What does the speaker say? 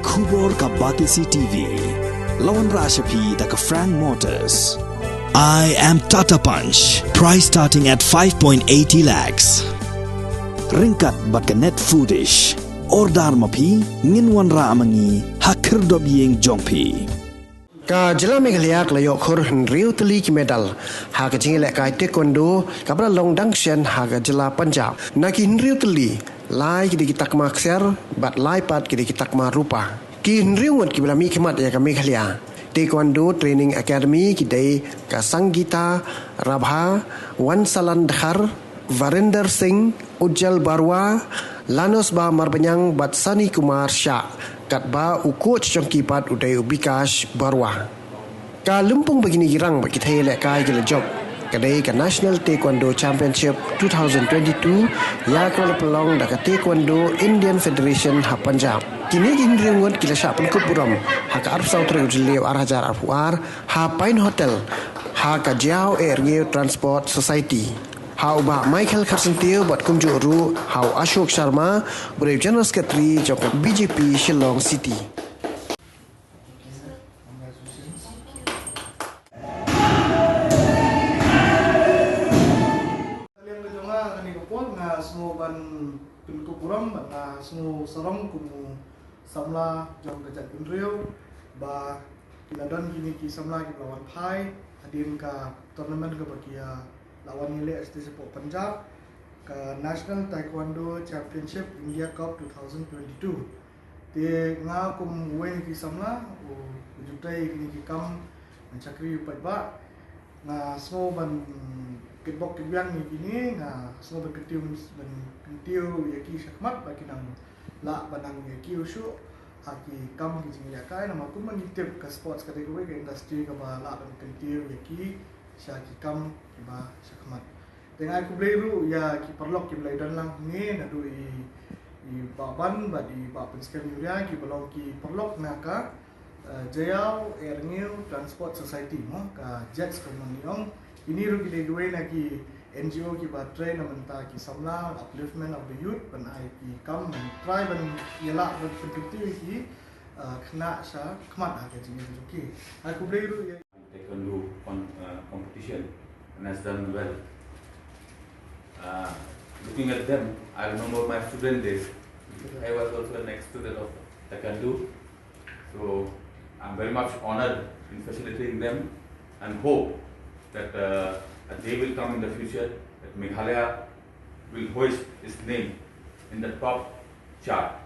Khur ka Batisi TV. Lawan Rashapi da ka Frank Motors. I am Tata Punch. Price starting at 5.80 lakhs. Ringkat bat ka net foodish. Ordar mapi nginwan ra amangi hakir dob yeng jongpi. Ka jela Meghalaya kelayo Khur Henriu Tylli ki medal. Ha ka Jingïalehkai Taekwando ka bra long dangshen ha ka jela Punjab. Na ki Henriu Tylli lai ki kita kemaksar bat lai pat ki kita rupa. Ki Henriu ngot ki bla mi khmat ya ka Meghalaya. Taekwondo Training Academy ki dai ka Sangeeta Rabha Wansalan Dhar Varinder Singh Ujjal Barwa Lanos ba Marbanyang bat Sani Kumar Shah kat ba uko chongki pat udai ubikash Barwa. Ka lumpung begini girang bagi Jingïalehkai ki job kadai ka National Taekwondo Championship 2022 ya ka pelong da ka Taekwondo Indian Federation ha Punjab. Kini ginringot kila sya penkup buram ha ka arp sautre ujliu arhajar arpuar ha Pine Hotel ha ka Jiao Air Transport Society. Ha ubah Michael Kharsentiu buat kumjuk ru ha Ashok Sharma Brave General Secretary Joko BJP Shillong City. Semua ban penkupuram na semua serong kumu samla jom kejat Henriu ba kiladan kini ki samla ki lawan Thai hadir ka tournament ke bagia lawan nilai ST Sport Punjab ke National Taekwondo Championship India Cup 2022 te nga kum wen ki samla jutai kini ki kam mencakri upat ba nga semua ban kitbok kibyang ni kini nga semua berketiu yaki syakmat bagi nang la banang yaki usyu aki kam ki Jingïalehkai nama aku mengitip ke sports kategori ke industri ke ba la ban ketiu yaki syaki kam ki ba syakmat dengan aku beliru ya ki perlok ki belai dan lang ni nadu i baban ba di ba penskam yuria ki belong ki perlok naka Jiao Air Transport Society mo ka Jets Komuniong ini ru kita dua lagi NGO ki batrai na menta ki samla upliftment of the youth ban ai ki kam try ban yela ban penting ki kena sa khmat ha ke jing ki aku boleh ru taekwondo competition and has done well. Looking at them, I remember my student days. I was also an ex-student of taekwondo, so I'm very much honored in facilitating them and hope that a day will come in the future that Meghalaya will hoist its name in the top chart.